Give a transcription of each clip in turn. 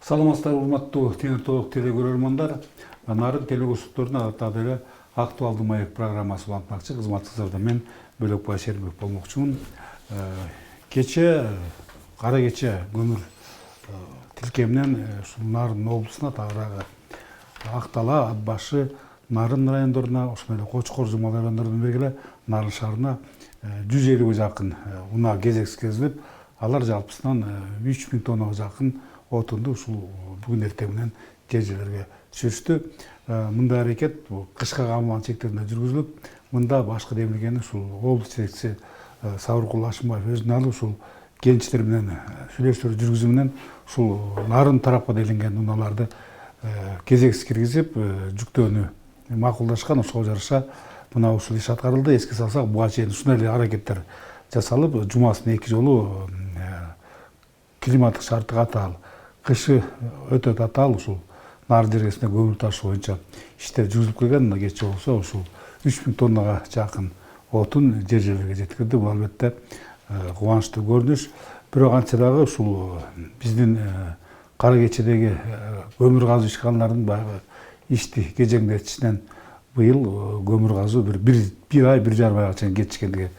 Саламатсыздар, урматтуу Темир Толук телекөрөрмандар. Нарын телегөсүттөрүнө адаттагы эле актуалдуу маек программасы улантмакчы. Кызматыңыздарда мен Бөлөкбай Шербек болмокчумун. Кече кара кече көмүр тилкеминен ушул Нарын облусуна тагыраагы Актала, Ат башы, Нарын райондоруна, ошондой эле Кочкор, Жумал райондорунан бери эле Нарын шаарына 150ге жакын унаа кезекскезилип, алар жалпысынан 3000 тоннага жакын отунду ушул бүгүн эртең менен жер жерлерге түшүрүштү. Мындай аракет кышка камылган чектеринде жүргүзүлүп, мында башкы демилгени ушул облус жетекчиси Сабыркул Ашымбаев өзүнө алып ушул кенчтер менен сүйлөшүүлөр жүргүзүү менен ушул Нарын тарапка делинген унааларды кезексиз киргизип, жүктөөнү макулдашкан. Ошого жараша мына ушул иш аткарылды. Эске салсак, буга чейин ушундай эле аракеттер жасалып, жумасына 2 жолу климаттык шарты катаал, кышы өтө татаал ушул Нарын жергесине көмүр ташуу боюнча иштер жүргүзүлүп келген. Мына кечээ болсо ушул 3000 тоннага жакын отун жер жерлерге жеткирди. Бул албетте кубанычтуу көрүнүш. Бирок антсе дагы ушул биздин кара кечедеги көмүр казуу ишканаларынын баягы ишти кезеңдетишинен быйыл көмүр казуу бир ай, 1,5 айга чейин кетишкендиги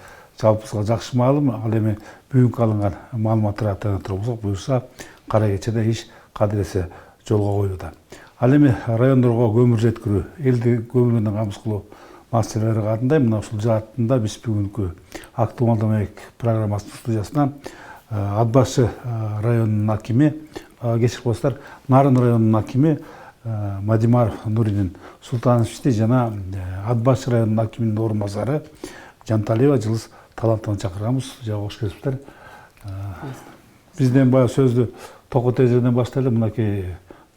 жалпыбызга жакшы маалым. Ал эми бүгүнкү алынган маалыматтарга таяна туруп болсок, буюрса кара кечеде иш кадыресе жолго коюлууда. Ал эми райондорго көмүр жеткирүү, элди көмүр менен камсыз кылуу маселелери кандай? Мына ушул жаатында биз бүгүнкү актуалдуу маек программасынын студиясына Ат башы районунун акими, кечирип коесуздар, Нарын районунун акими Мадимаров Нуридин Султановичти жана Ат башы районунун акиминин орун басары Жанталиева Жылыс Талантовну чакырганбыз. Кош келипсиздер. Бизден баягы сөздү токот эжерден баштайлы. Мынакей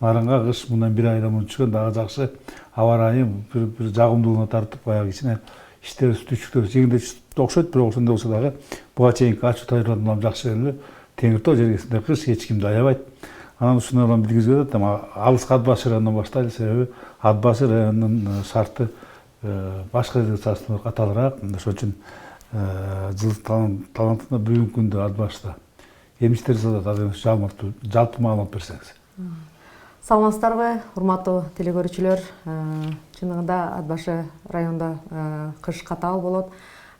Нарынга кыш мындан 1 айдан мурун түшкөн, дагы жакшы аба ырайы бир жагымдуулугуна тартып, баягы кичине иштер түчүктөр жеңилдешти окшойт. Бирок ошондой болсо дагы буга чейинки ачуу тажрыйбадан жакшы эле. Темир Тоо жергесинде кыш эч кимди аябайт. Анан ушуну билгизип атат. Алыскы Ат башы районунан баштайлы, себеби Ат башы районунун шарты башка жерге салыштырмалуу катаалыраак. Ошон үчүн Жылыс Талантовна бүгүнкү күндө Ат башта эмне иштер жасап атат, жалпы маалымат берсеңиз. Саламатсыздарбы, урматтуу телекөрүүчүлөр. Чындыгында Ат башы районунда кыш катаал болот.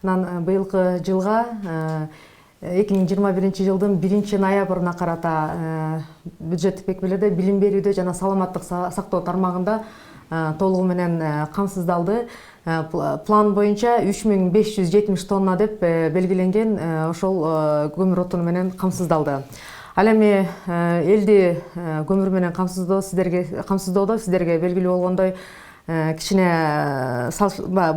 Анан быйылкы жылга 2021 жылдын 1 ноябрына карата бюджеттик бекемелерде билим берүүдө жана саламаттык сактоо тармагында толугу менен камсыздалды. План боюнча 3570 тонна деп белгиленген ошол көмүр отуну менен камсыздалды. Ал эми элди көмүр менен камсыздоодо сиздерге белгилүү болгондой кичине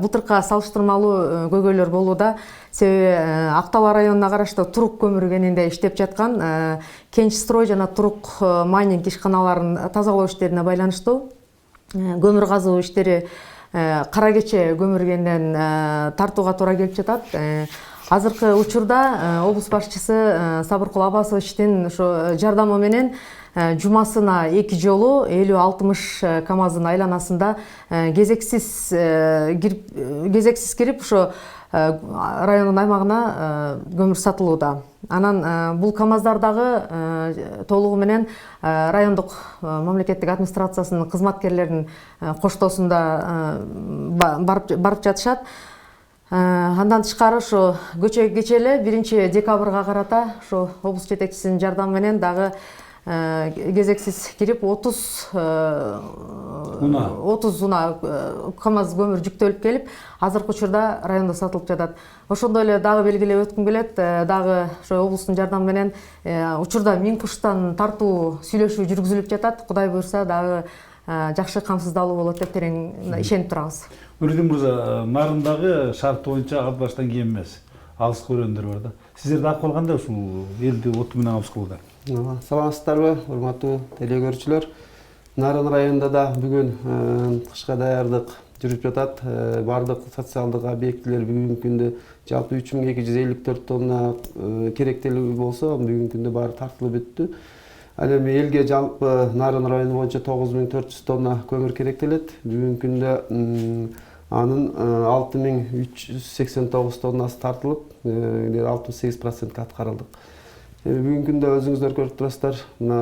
былтыркыга салыштырмалуу көйгөйлөр болууда. Себеби Актала районуна караштуу Турук көмүр кенинде иштеп жаткан Кенчстрой жана Турук майнинг ишканаларын тазалоо иштерине байланыштуу көмүр казуу иштери кара кече көмүр кенинен тартууга туура келип жатат. Азыркы учурда облус башчысы Сабыркул Абасовичтин ошо жардамы менен жумасына 2 жолу 50-60 КАМАЗдын айланасында кезексиз кирип ошо райондун аймагына көмүр сатылууда. Анан бул КАМАЗдар дагы толугу менен райондук мамлекеттик администрациясынын кызматкерлеринин коштоосунда барып жатышат. Андан тышкары ошо кечээ эле 1 декабрга карата ошо облус жетекчисинин жардамы менен дагы кезексиз кирип 30 унаа КАМАЗ көмүр жүктөлүп келип, азыркы учурда райондо сатылып жатат. Ошондой эле дагы белгилеп өткүм келет, дагы ошо облустун жардамы менен учурда Минкуштан тартуу сүйлөшүү жүргүзүлүп жатат. Кудай буйрса дагы жакшы камсыздалуу болот деп терең ишенип турабыз. Нуридин мырза, Нарындагы шарт боюнча Ат баштан кийин эмес, алыскы өрөөндөр бар да. Сиздерде акыбал кандай ушул элди оту менен камсыз кылууда? Саламатсыздарбы, урматтуу телекөрүүчүлөр. Нарын районунда да бүгүн кышка даярдык жүрүп жатат. Бардык социалдык объектилер бүгүнкү күндө жалпы 3254 тонна керектелүү болсо, бүгүнкү күндө баары тартылып бүттү. Ал эми элге жалпы Нарын району боюнча 9400 тонна көмүр керектелет. Бүгүнкү күндө анын 6389 тоннасы тартылып, 68% аткарылдык. Бүгүнкү күндө өзүңүздөр көрүп турасыздар, мына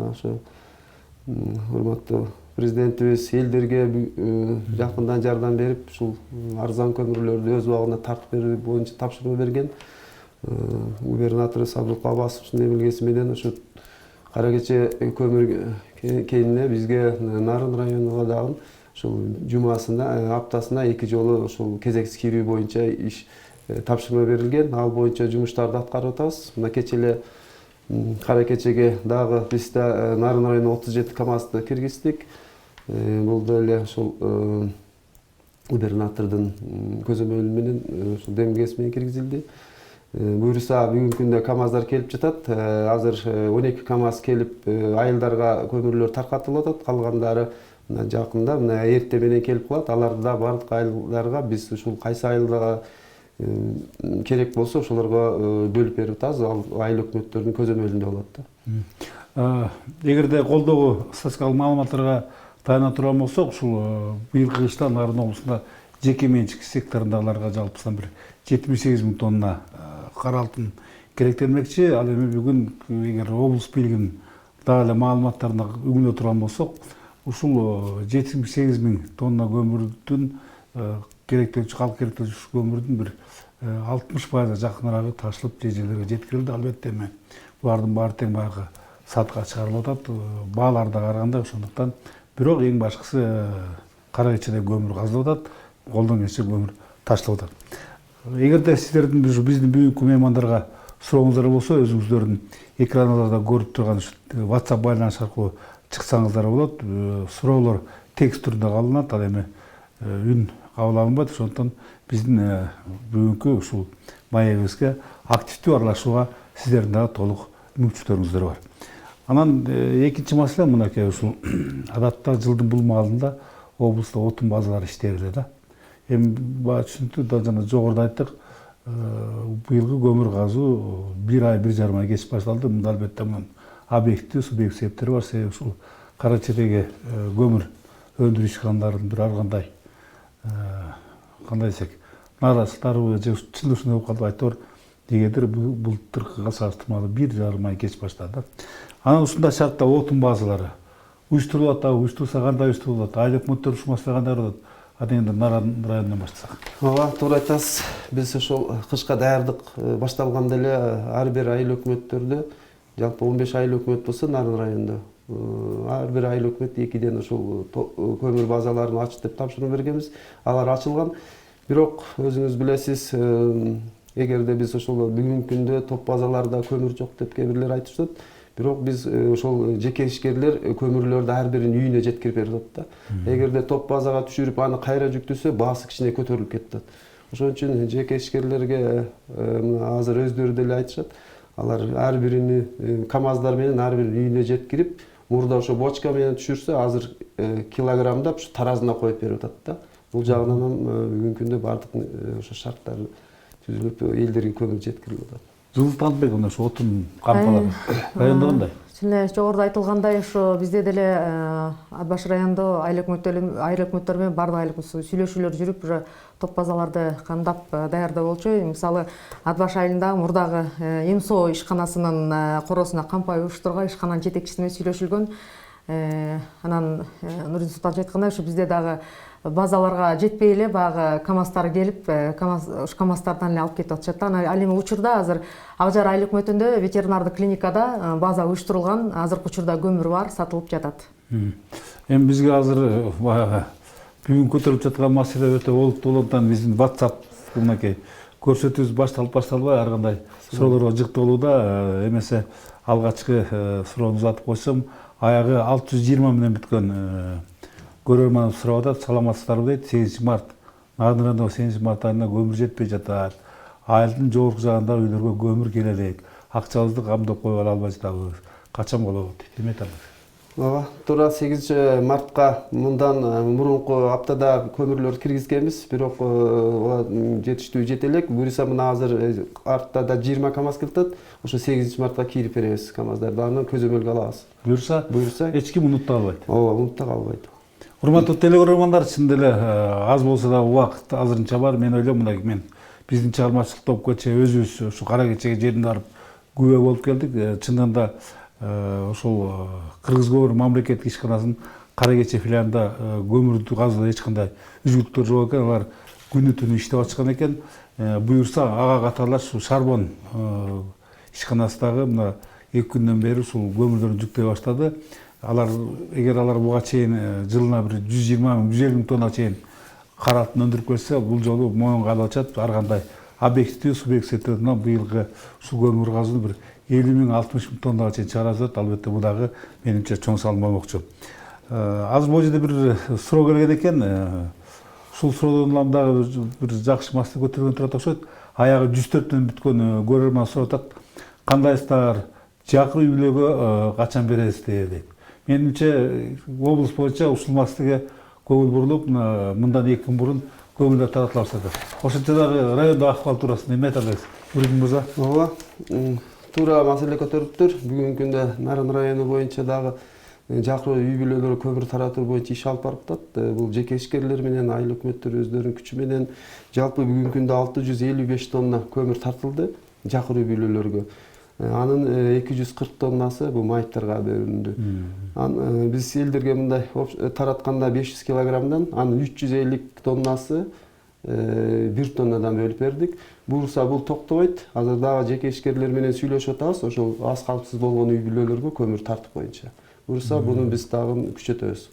ошо урматтуу президентибиз элдерге жакындан жардам берип, ушул арзан көмүрлөрдү өз убагында тартып берүү боюнча тапшырма берген. Губернатор Сабыркул Аббасовдун эмилгеси менен ушу кара кече көмүр кенине бизге Нарын районуна дагы ушул жумасына, аптасына 2 жолу ушул кезексиз кирүү боюнча иш тапшырма берилген. Ал боюнча жумуштарды аткарып атабыз. Мына кече эле кара кечеге дагы биз да Нарын районуна 37 КАМАЗды киргиздик. Бул деле ушул губернатордун көзөмөлү менен ушул демилгеси менен киргизилди. Буюрса бүгүнкү күндө КАМАЗдар келип жатат. Азыр 12 КАМАЗ келип айылдарга көмүрлөр таркатылып атат. Калгандары жакында мына эрте менен келип калат. Аларды да бардык айылдарга биз ушул кайсы айылга керек болсо ошолорго бөлүп берип атабыз. Ал айыл өкмөттөрдүн көзөмөлүндө болот да. Эгерде колдогу статистикалык маалыматтарга таяна турган болсок, ушул быйылкы кышта Нарын облусунда жеке менчик секторундагыларга жалпысынан бир 78 000 тонна кара алтын керектелмекчи. Ал эми бүгүн эгер облус бийлигинин дагы эле маалыматтарына үгүнө турган болсок, ушул 78 000 тонна көмүрдүн керектелүүчү, калк керектелүүчү көмүрдүн бир 60% жакыныраагы ташылып жерлерге жеткирилди. Албетте эми булардын баары тең баягы сатка чыгарылып атат. Баалар да караганда ошондуктан. Бирок эң башкысы кара кечеде көмүр казылып атат, колдон келсе көмүр ташылып атат. Эгерде сиздердин биздин бүгүнкү меймандарга сурооңуздар болсо, өзүңүздөрдүн экраныңыздарда көрүп турган WhatsApp байланыш аркылуу чыксаңыздар болот. Суроолор текст түрүндө калынат, ал эми үн кабыл алынбайт. Ошондуктан биздин бүгүнкү ушул маегибизге активдүү аралашууга сиздердин дагы толук мүмкүнчүлүктөрүңүздөр бар. Анан экинчи маселе мынакей, ушул адатта жылдын бул маалында облуста отун базалары иштей эле да. Эми баа түшүнүктүү да, жана жогоруда айттык, быйылкы көмүр казуу 1 ай 1,5 ай кеч башталды. Мында албетте мунун объективдүү, субъективдүү себептери бар. Себеби ушул кара кечедеги көмүр өндүрүү ишканаларынын бир ар кандай десек наразычылыктары же чын ушундай болуп калды, айтор дегендир былтыркыга салыштырмалуу 1,5 ай кеч баштады. Анан ушундай шартта отун базалары уюштурулуп атабы, уюштурулса кандай уюштурулат, айыл өкмөттөр ушмасы кандай болот? Адегенде Нарын районунан баштасак. Ооба, туура айтасыз. Биз ошол кышка даярдык башталганда эле ар бир айыл өкмөттөрдө, жалпы 15 айыл өкмөт болсо Нарын районунда, ар бир айыл өкмөт 2ден ошол көмүр базаларын ач деп тапшырма бергенбиз. Алар ачылган. Бирок өзүңүз билесиз, эгерде биз ошол бүгүнкү күндө топ базаларда көмүр жок деп кээ бирлер айтып жатат. Бирок биз ошол жеке ишкерлер көмүрлөрдү ар биринин үйүнө жеткирип берип атат да. Эгерде топ базага түшүрүп аны кайра жүктөсө, баасы кичине көтөрүлүп кетет. Ошон үчүн жеке ишкерлерге азыр өздөрү деле айтышат. Алар ар бирини КАМАЗдар менен ар биринин үйүнө жеткирип, мурда ошо бочка менен түшүрсө, азыр килограммдап таразына коюп берип атат да. Бул жагынан бүгүнкү күндө бардык ошо шарттар түзүлүп, элдерге көмүр жеткирилип атат. Жылытанбек мына ошо отун кампалары райондо кандай? Чын эле жогоруда айтылгандай, ошо бизде деле Ат баш районунда айыл өкмөттөр менен бардык айыл сүйлөшүүлөр жүрүп, уже топ базаларды кандап даярдап болчу. Мисалы, Ат баш айылында мурдагы МСО ишканасынын коросуна кампай уюштурган ишкананын жетекчиси менен сүйлөшүлгөн. Анан Нурдин Султанович айткандай, ошо бизде дагы базаларга жетпей эле баягы КАМАЗдар келип, КАМАЗдардан эле алып кетип атышат. Ал эми учурда азыр Ак Жар айыл өкмөтүндө ветеринардык клиникада база уюштурулган, азыркы учурда көмүр бар, сатылып жатат. Эми бизге азыр баягы бүгүн көтөрүлүп жаткан маселе өтө олуттуу болгондуктан биздин WhatsApp мынакей көрсөтүүбүз башталбай ар кандай суроолорго жыктоолууда. Эмесе алгачкы суроону атып койсом, аягы 620 менен бүткөн көрөрман сурап атат. Саламатсыздарбы дейт. 8 март Нарын районунда 8 март айында көмүр жетпей жатат. Айылдын жогорку жагында үйлөргө көмүр келе элек. Акчабызды камдап коюп албай жатабыз. Качан болот дейт. Эме айтасыз? Ооба, туура 8 мартка мындан мурунку аптада көмүрлөрдү киргизгенбиз, бирок жетиштүү жете элек. Буюрса мына азыр артта да 20 КАМАЗ келатат. Ошо 8 мартка кирип беребиз КАМАЗдарды. Аны көзөмөлгө алабыз. Буюрса эч ким унутта калбайт. Ооба, унутта калбайт. Урматтуу телекөрөрмандар, чын деле аз болсо да убакыт азырынча бар. Мен ойлойм, мына мен биздин чыгармачылык топко өзүбүз ушу кара кечеге жерине барып күбө болуп келдик. Чындыгында ошол Кыргыз көмүр мамлекеттик ишканасынын Кара Кече филиалында көмүрдү казууда эч кандай үзгүлтүктөр жок экен. Алар күнү түнү иштеп атышкан экен. Буюрса ага катарлаш ушул Шарбон ишканасындагы мына 2 күндөн бери ушул көмүрлөрүн жүктөй баштады. Алар эгер алар буга чейин жылына бир 120 мың 150 мың тонна чейин кара алтын өндүрүп келсе, бул жолу моюнга алып атышат. Ар кандай объективдүү субъективдүү тарабынан быйылгы ушул көмүр казууну бир 50 мың 60 мың тоннага чейин чыгарат. Албетте бул дагы менимче чоң салым болмокчу. Азыр бул жерде бир суроо келген экен. Ушул суроодон улам дагы бир жакшы маселе көтөргөн турат окшойт. Аягы 104төн бүткөн көрөрман сурап атат. Кандайсыздар жакыр үй-бүлөгө качан бересиз дейт. Менимче облус боюнча ушул маселеге көңүл бурулуп, мындан 2 күн мурун көмүрлөр таратыла баштады. Ошончо дагы райондо акыбал туурасында эме айта аласыз? Нуридин мырза. Ооба. Туура маселе көтөрүптүр. Бүгүнкү күндө Нарын району боюнча дагы жакыр үй-бүлөлөргө көмүр таратуу боюнча иш алып барып атат. Бул жеке ишкерлер менен айыл өкмөттөр өздөрүнүн күчү менен жалпы бүгүнкү күндө 655 тонна көмүр тартылды жакыр үй-бүлөлөргө. Анын 240 тоннасы бул майыптарга бөлүндү. Биз элдерге мындай таратканда 500 килограммдан анын 350 тоннасы 1 тоннадан бөлүп бердик. Буюрса бул токтобойт. Азыр дагы жеке ишкерлер менен сүйлөшүп атабыз. Ошол аз калпсыз болгон үй-бүлөлөргө көмүр тартып боюнча. Буюрса буну биз дагы күчөтөбүз.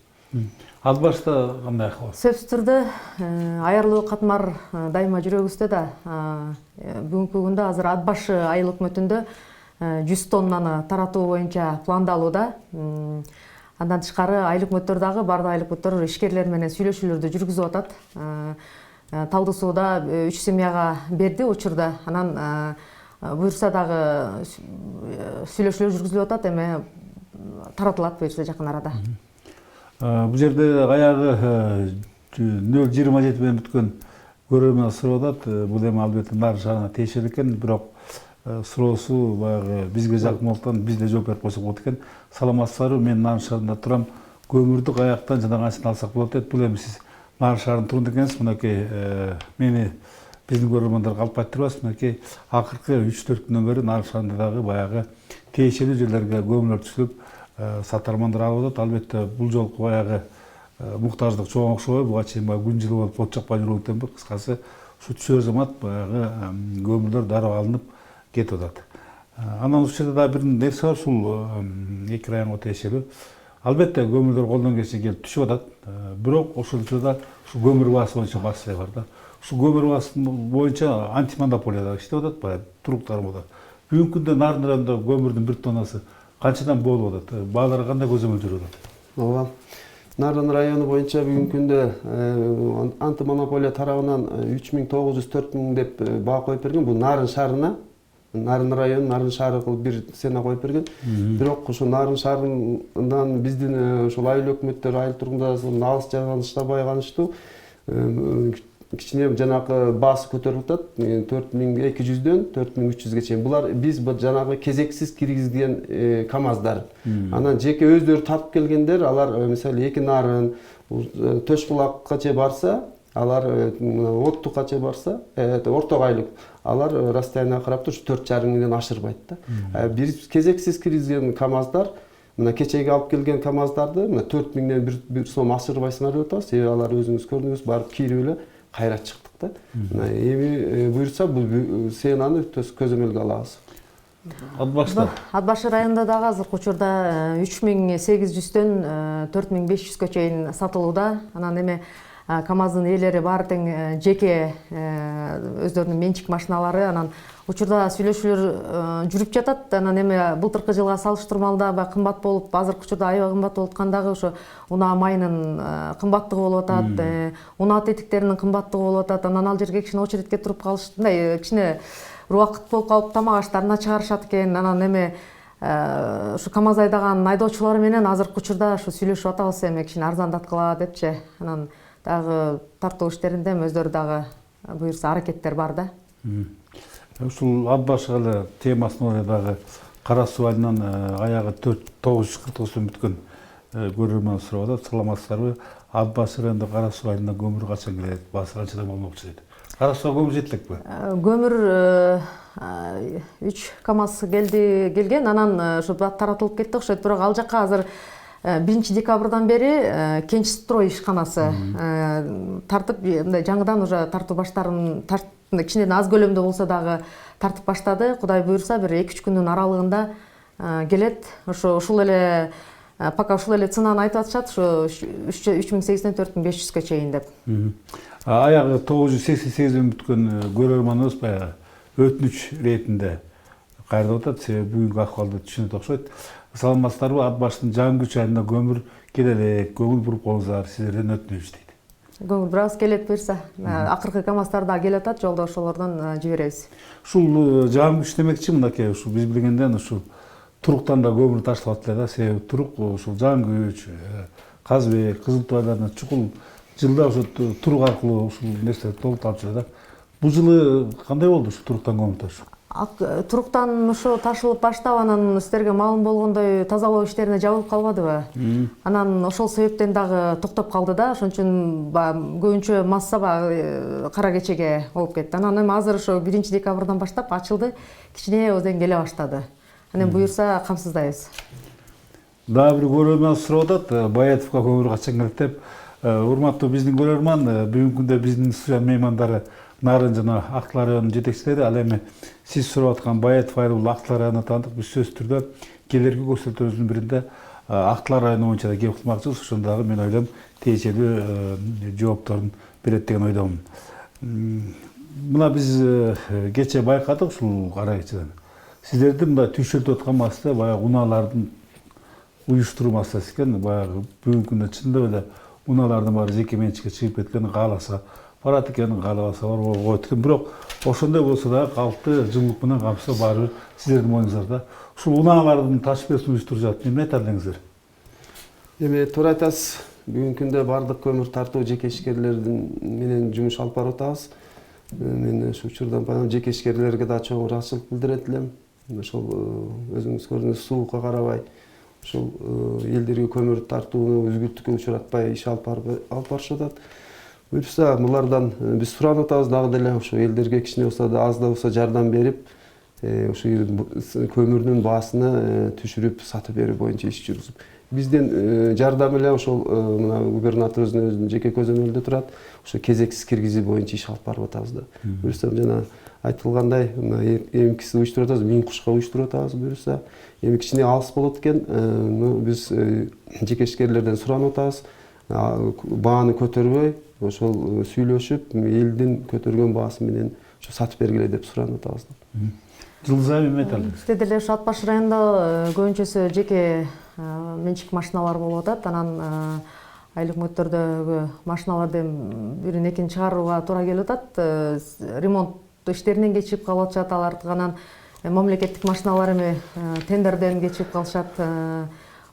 Ал башта кандай акыбал? Сөзсүз түрдө аярлуу катмар дайыма жүрөгүбүздө да. Бүгүнкү күндө азыр Ат башы айыл өкмөтүндө 100 тоннаны таратуу боюнча пландалууда. Андан тышкары айыл өкмөттөр дагы бардык айыл өкмөттөр ишкерлер менен сүйлөшүүлөрдү жүргүзүп атат. Талды сууда 3 семьяга берди учурда. Анан буюрса дагы сүйлөшүүлөр жүргүзүлүп атат. Эме таратылат буюрса жакын арада. Бул жерде аягы 0,27 менен бүткөн көрөрман сурап атат. Бул эми албетте Нарын шаарына тиешелүү экен, бирок суроосу баягы бизге жакын болуптан биз да жооп берип койсок болот экен. Саламатсыздарбы? Мен Нарын шаарында турам. Көмүрдү каяктан жана кантип алсак болот дейт. Бул эми сиз Нарын шаарынын турунда экенсиз. Мынакей мени биздин көрөрмандарга алып кайтырбайсыз. Мынакей акыркы 3-4 күндөн бери Нарын шаарында дагы баягы тиешелүү жерлерге көмүрлөр түшүрүп сатармандар алып атат. Албетте бул жолку баягы муктаждык чоң окшобой, буга чейин күн жылы болуп от жакпай жүргөндөн бери кыскасы ушу түшөр замат баягы көмүрлөр дароо алынып кетип атат. Анан ушул жерде дагы бир нерсе бар, ушул 2 районго тиешелүү. Албетте көмүрлөр колдон келишинче келип түшүп атат. Бирок ошол учурда ушу көмүр баасы боюнча маселе бар да. Ушу көмүр баасы боюнча антимонополия да иштеп атат, баягы турук тармоодо. Бүгүнкү күндө Нарын районунда көмүрдүн 1 тоннасы канчадан болуп атат? Баалар кандай көзөмөл жүрүп атат? Ооба. Нарын району боюнча бүгүнкү күндө антимонополия тарабынан 3904 мың деп баа коюп берген. Бул Нарын шаарына, Нарын району, Нарын шаары кылып бир сена коюп берген. Бирок ошо Нарын шаарынан биздин ошол айыл өкмөттөр, айыл тургундарынын алыс жайгашышына байкалыштуу кичине жанагы баасы көтөрүлүп атат. 4200дөн 4300ге чейин. Булар биз жанагы кезексиз киргизген КАМАЗдар. Анан жеке өздөрү тартып келгендер, алар мисалы 2 Нарын, Төш булакка чейин барса, алар Оттукка чейин барса, Орток айлык, алар расстоянияга карап туруп 4,5 мыңдан ашырбайт да. Биз кезексиз киргизген КАМАЗдар, мына кечеги алып келген КАМАЗдарды мына 4 мыңдан бир сом ашырбайсыңар деп атабыз. Алар өзүңүз көрдүңүз, барып кирип эле кайра чыктык да. Эми буюрса бул сенаны көзөмөлгө алабыз. Ат башы районунда дагы азыркы учурда 3800дөн 4500ге чейин сатылууда. Анан эме КАМАЗдын ээлери баары тең жеке өздөрүнүн менчик машиналары. Анан учурда сүйлөшүүлөр жүрүп жатат. Анан эме былтыркы жылга салыштырмалуу баягы кымбат болуп, азыркы учурда аябай кымбат болуп аткандагы ошо унаа майынын кымбаттыгы болуп атат, унаа тетиктеринин кымбаттыгы болуп атат. Анан ал жерге кичине очередке туруп калышты. Кичине убакыт болуп калып тамак аштарына чыгарышат экен. Анан эме ушу КАМАЗ айдаган айдоочулар менен азыркы учурда ушу сүйлөшүп атабыз, эме кичине арзандаткыла депчи. Анан дагы тартуу иштеринде өздөрү дагы буюрса аракеттер бар да. Ушул Ат башыга эле темасына дагы Кара суу айылынан аягы 949дөн бүткөн көрөрман сурап атат. Саламатсыздарбы? Ат башы районунда Кара суу айылына көмүр качан келет? Баасы канчадан болмокчу дейт. Карашка көмүр жетелекпи? Көмүр 3 КАМАЗ келген, анан ушу таратылып кетти окшойт. Бирок ал жакка азыр 1 декабрдан бери Кенч строй ишканасы тартып, мындай жаңыдан уже тартуу баштарын кичинен аз көлөмдө болсо дагы тартып баштады. Кудай буйрса бир 2-3 күндүн аралыгында келет. Ушул эле пока ушул эле ценаны айтып атышат, ушу 3800 4500-ке чейин деп. Аягы 988 бүткөн көрөрманыбыз баягы өтүнүч иретинде кайрылып атат. Себеби бүгүнкү акыбалды түшүнөт окшойт. Саламатсыздарбы? Ат баштын жаңы күч айында көмүр келелек, көңүл буруп коңуздар, сиздерден өтүнүч дейт. Көңүл бираз келет буйрса. Акыркы КАМАЗдар да келип атат, жолдо ошолордон жиберебиз. Ушул жаңы күч демекчи, мынакей ушул биз билгенден ушул Туруктан да көмүр ташталат эле да. Себеби Турук ушул жаңы күч, Казбек, Кызыл Тууайдан чукул жылда ошо Турук аркылуу ушул нерсе толукталып жүрөт да. Бул жылы кандай болду ушу Туруктан көмүр ташуу? Туруктан ошо ташылып баштап, анан сиздерге маалым болгондой тазалоо иштерине жабылып калбадыбы? Анан ошол себептен дагы токтоп калды да. Ошон үчүн көбүнчө масса кара кечеге болуп кетти. Анан эми азыр ошо 1 декабрдан баштап ачылды, кичине өзен келе баштады. Анан буюрса камсыздайбыз. Дагы бир көрөрман сурап атат, Баятовго көмүр качан келет деп. Урматтуу биздин көрөрман, бүгүнкү күндө биздин студия меймандары Нарын жана Актыл районунун жетекчилери. Ал эми сиз сурап аткан Баятов айылы Актыл районуна таандык. Биз сөзсүз түрдө келерки көрсөтүүбүздүн биринде Актыл району боюнча да кеп кылмакчыбыз. Ошондагы мен ойлойм тиешелүү жоопторун берет деген ойдомун. Мына биз кечээ байкадык ушул кара кечеден. Сиздердин мындай түйшөлтүп аткан маселе баягы унаалардын уюштуруу маселеси экен. Баягы бүгүнкү күндө чындап эле унаалардын баары жеке менчикке чыгып кеткен, кааласа барат экен, каалабаса койт экен. Бирок ошондой болсо дагы калкты жылуулук менен камсыздоо баары сиздердин моюңуздарда. Ушул унаалардын ташып берүүсүн уюштуруп жатат. Эмне айта элеңиздер? Эми туура айтасыз. Бүгүнкү күндө бардык көмүр тартуу жеке ишкерлердин менен жумуш алып барып атабыз. Мен ушул учурдан баягы жеке ишкерлерге да чоң ыраазычылык билдирет элем. Ошол өзүңүз көрдүңүз, суукка карабай, ошол элдерге көмүр тартууну үзгүлтүккө учуратпай иш алып барышып атат. Буюрса булардан биз суранып атабыз дагы деле ошо элдерге кичине болсо да аз да болсо жардам берип, ошо көмүрдүн баасыны түшүрүп сатып берүү боюнча иш жүргүзүп. Бизден жардам эле ошол мына губернаторубуздун өзүнүн жеке көзөмөлүндө турат. Ошо кезексиз киргизүү боюнча иш алып барып атабыз да. Буюрса жана айтылгандай, эмкиси уюштуруп атабыз, 1000 кушка уюштуруп атабыз. Буюрса эми кичине алыс болот экен. Биз жеке ишкерлерден суранып атабыз. Бааны көтөрбөй, ошол сүйлөшүп, элдин көтөргөн баасы менен ошо сатып бергиле деп суранып атабыз. Жылзайым эме айталы. Бизде деле ушу Ат баш районунда көбүнчөсү жеке менчик машиналар болуп атат. Анан айлык мөттөрдөгү машиналардын бирин экин чыгарууга туура келип атат. Ремонт иштеринен кечип калып атышат алар. Анан мамлекеттик машиналар эми тендерден кечип калышат.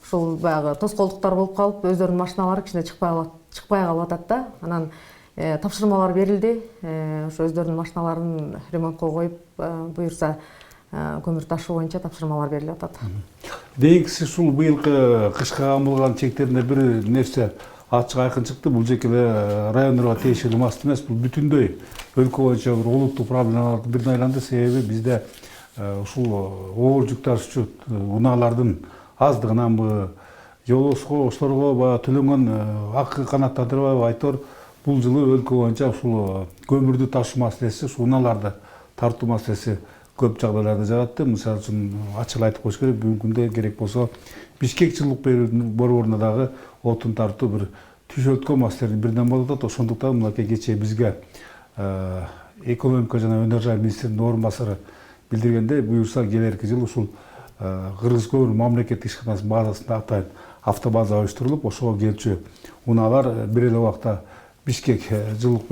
Ушул баягы тоскоолдуктар болуп калып, өздөрүнүн машиналары кичине чыкпай калып атат да. Анан тапшырмалар берилди. Ошо өздөрүнүн машиналарын ремонтко коюп, буюрса көмүр ташуу боюнча тапшырмалар берилип атат. Дейинкиси ушул быйылкы кышка камылган чектеринде бир нерсе ачык айкын чыкты. Бул жеке эле райондорго тиешелүү маселе эмес. Бул бүтүндөй өлкө боюнча бир улуттук проблемалардын бирине айланды. Себеби бизде ушул оор жүк ташуучу унаалардын аздыгынанбы, же болбосо ошолорго баягы төлөнгөн акы канааттандырбайбы айтор. Бул жылы өлкө боюнча ушул көмүрдү ташуу маселеси, ушул унааларды тартуу маселеси көп жагдайларда жаратты. Мисалы үчүн ачык айтып коюш керек, бүгүнкү күндө керек болсо Бишкек жылуулук берүү борборуна дагы отун тартуу бир түйшөлткөн маселенин биринен болуп атат. Ошондуктан мынакей кечээ бизге экономика жана өнөр жай министринин орун басары билдиргенде, буюрса келерки жылы ушул Кыргыз көмүр мамлекеттик ишканасынын базасында атайын автобаза оюштурулуп, ошого келчү унаалар бир эле убакта Бишкек жылуулук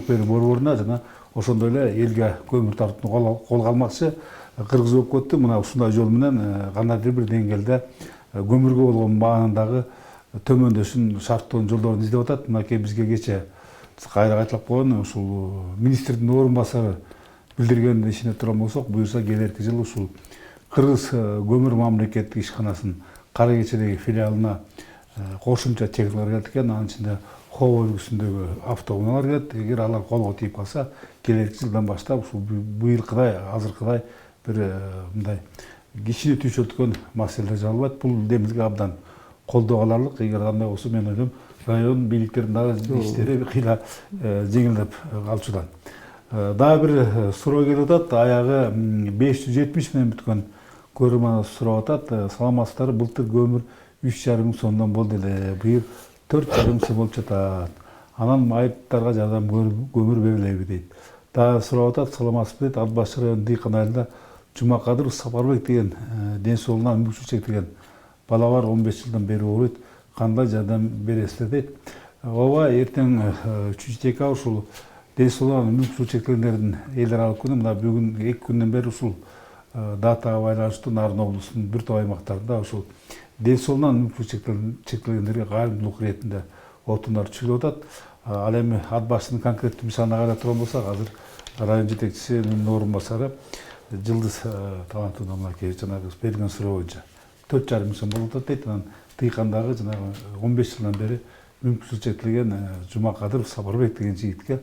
берүү борборуна жана ошондой эле элге көмүр тартууну колго алмакчы. Кыргыз өкмөтү мына ушундай жол менен кандайдыр бир деңгээлде көмүргө болгон баанын дагы төмөндөшүн шарттоон жолдорун издеп атат. Мынакей бизге кечээ кайра кайталап койгон ушул министрдин орун басары билдиргенин ишине турган болсок, буюрса келерки жылы ушул Кыргыз көмүр мамлекеттик ишканасынын Кара Кечедеги филиалына кошумча чек келет экен. Анын ичинде Хоо үлгүсүндөгү автоунаалар келет. Эгер алар колго тийип калса, келерки жылдан баштап ушул быйылкыдай, азыркыдай бир мындай кишини түйшөлткөн маселелер жабылат. Бул демилге абдан колдоо аларлык. Эгер андай болсо, мен ойлойм, район бийликтеринин дагы иштери кыйла жеңилдеп калчудан. Дагы бир суроо келип атат. Аягы 570 менен бүткөн көрөрман сурап атат. Саламатсыздар, былтыр көмүр 3,5 мың сомдон болду эле. Быйыл 4,5 мың сом болуп жатат. Анан майыптарга жардам көмүр берилеби дейт. Дагы сурап атат. Саламатсызбы дейт. Ат Баш районунун Дыйкан айылында Жумакадыр Сапарбек деген ден соолугунан мүмкүнчүлүк чектелген бала бар, 15 жылдан бери ооруйт. Кандай жардам бересиздер дейт. Ооба, эртең 3 декабрь ушул ден соолугунан мүмкүнчүлүк чектелгендердин элдер алып күнү мына бүгүн 2 күндөн бери ушул датага байланыштуу Нарын облусунун бир топ аймактарында ушул ден соолугунан мүмкүнчүлүк чектелгендерге кайрымдуулук иретинде отундар түшүрүп атат. Ал эми Ат Баштын конкреттүү мисалына карай турган болсак, азыр район жетекчисинин орун басары Жылдыз Талантовна мынакей жанагы берген суроо боюнча 4,5 мың сом болуп атат дейт. Анан Дыйкандагы жанагы 15 жылдан бери мүмкүнчүлүк чектелген Жумакадыр Сапарбек деген жигитке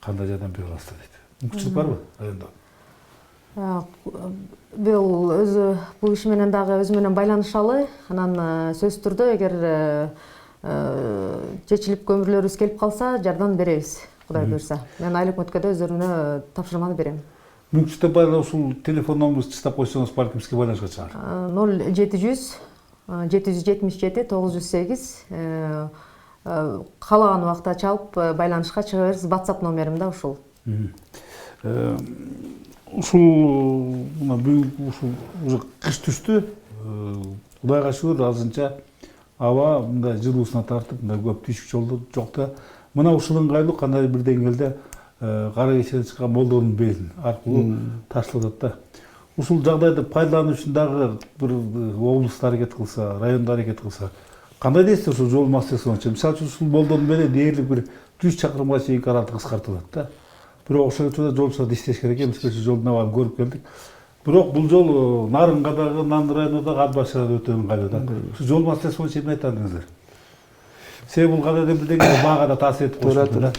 кандай жардам бере аласыздар дейт. Мүмкүнчүлүк барбы райондо? Бул өзү бул иш менен дагы өзү менен байланышалы. Анан сөзсүз түрдө эгер чечилип көмүрлөрүбүз келип калса, жардам беребиз. Кудай буйрса. Мен айлык өткөдө өздөрүнө тапшырманы берем. Мүмкүнчүлүктө байлап ушул телефон номерибизди чыстап койсоңуз, балким сизге байланышка чыгар. 0700 777 908 каалаган убакта чалып байланышка чыга бериңиз. WhatsApp номерим да ушул. Ушул мына бүгүнкү ушул уже кыш түштү. Кудайга шүгүр, азырынча аба мындай жылуусуна тартып, мындай көп түйшүк жок да. Мына ушул ыңгайлуу кандай бир деңгээлде кара кечеден чыккан молдонун белин аркылуу ташталып атат да. Ушул жагдайды пайдалануу үчүн дагы бир облустар аракет кылса, райондор аракет кылса, кандай дейсиз ушул жол маселеси боюнча? Мисалы үчүн ушул молдонун бели дээрлик бир 100 чакырымга чейинки аралыкты кыскартылат да. Бирок ошол учурда жол чыгат иштеш керек экен. Биз жолдун абалын көрүп келдик. Бирок бул жол Нарынга дагы, Нарын районуна дагы, Ат Баш районуна өтө ыңгайлуу да. Ушул жол маселеси боюнча эмне айта аласыңыздар? Себеби бул кадайдын бир деңгээлде баага да таасир этип коюшу да.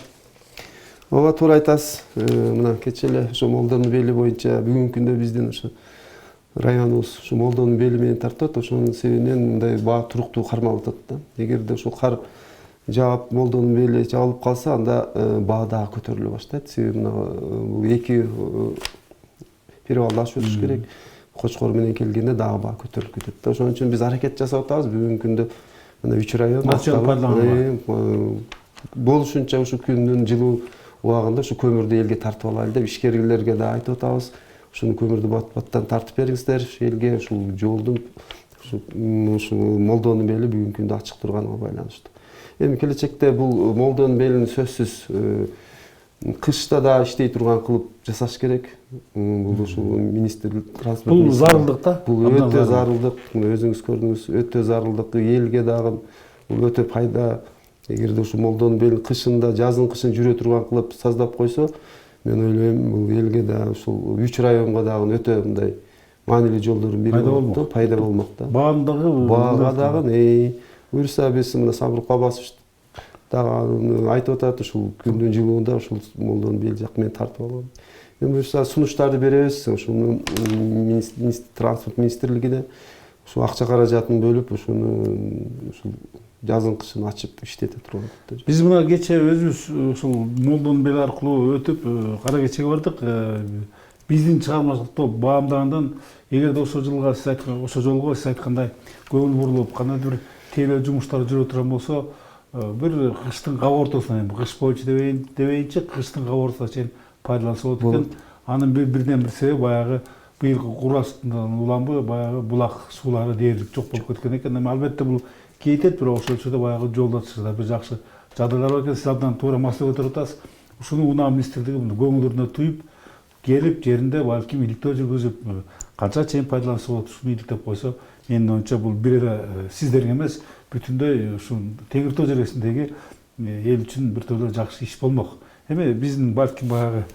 Ооба, туура айтасыз. Мына кечээ эле ошо молдонун бели боюнча бүгүнкү күндө биздин ошо районубуз ушу молдонун бели менен тартып, ошонун себебинен мындай баа туруктуу кармалып атат да. Эгерде ушул кар жаап молдонун бели жабылып калса, анда баа дагы көтөрүлө баштайт. Себеби мына бул эки перевалды ашып өтүш керек. Кочкор менен келгенде дагы баа көтөрүлүп кетет да. Ошон үчүн биз аракет жасап атабыз бүгүнкү күндө мына 3 район болушунча ушу күндүн жылуу убагында ушу көмүрдү элге тартып алайлы деп ишкерлерге да айтып атабыз. Ушуну көмүрдү бат-баттан тартып бериңиздер элге, ушул жолдун ушул молдонун бели бүгүнкү күндө ачык турганга байланыштуу. Эми келечекте бул молдонун белин сөзсүз кышта да иштей турган кылып жасаш керек. Бул ушул министрлик транспорт. Бул зарылдык да. Бул өтө зарылдык. Өзүңүз көрдүңүз, өтө зарылдык. Элге дагы бул өтө пайда. Эгерде ушу молдонун белин кышында, жаздын кышын жүрө турган кылып саздап койсо, мен ойлойм бул элге да ушул 3 районго дагы өтө мындай маанилүү жолдордун бири болуп пайда болмок да. Баага дагы буюрса биз мына Самрук Абасович дагы айтып атат, ушул күндүн жылуунда ушул молдонун бел жак менен тартып алган. Мен буюрса сунуштарды беребиз, ушуну транспорт министрлигине ушул акча каражатын бөлүп, ушул жазын кышын ачып иштете турган. Биз мына кечээ өзүбүз ушул молдонун бели аркылуу өтүп кара кечеге бардык. Биздин чыгармачылыкта баамдагандан эгерде ошол жылга сиз айткан, ошол жолго сиз айткандай көңүл бурулуп, кандайдыр бир тейлөө жумуштар жүрө турган болсо, бир кыштын каба ортосуна, кыш боюнча дебейинчи, кыштын каба ортосуна чейин пайдаланса болот экен. Анын бирден бир себеби баягы быйылкы кургачтын уламбы, баягы булак суулары дээрлик жок болуп кеткен экен. Эми албетте бул кейтет, бирок ошол учурда баягы жолдо чыгса бир жакшы жагдайлар бар экен. Сиз абдан туура маселе көтөрүп атасыз. Ушуну Унаа министрлиги көңүлдөрүнө туюп, келип жеринде балким иликтөө жүргүзүп, канча чейин пайдаланса болот, ушуну иликтеп койсо, менин оюмча бул бир эле сиздерге эмес, бүтүндөй ушул Теңир Тоо жергесиндеги эл үчүн бир төлөө жакшы иш болмок. Эми биздин балким баягы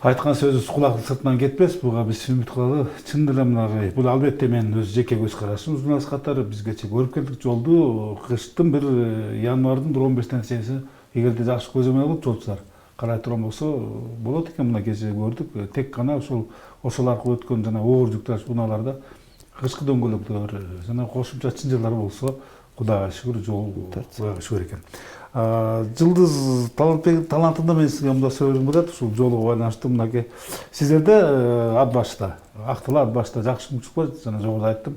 Айткан сөзүбүз кулактын сыртынан кетпес. Буга биз үмүт кылалы. Чын эле мына бул албетте менин өз жеке көз карашым. Журналист катары бизгече көрүп келдик жолду кыштын бир январдын 15-тен чейин эгерде жакшы көзөмөл кылып жолчулар карай турган болсо болот экен. Мына кечээ көрдүк. Тек гана ошол аркылуу өткөн жана оор жүк таш унааларда кышкы дөңгөлөктөр жана кошумча чынжырлар болсо Кудайга шүгүр жол Кудайга шүгүр экен. Жылдыз талантында мен сизге мындай сөйлөгүм келет. Ушул жолго байланыштуу мынакей сиздерде ат башта, актылы ат башта жакшы мүмкүнчүлүк бар. Жана жогоруда айттым.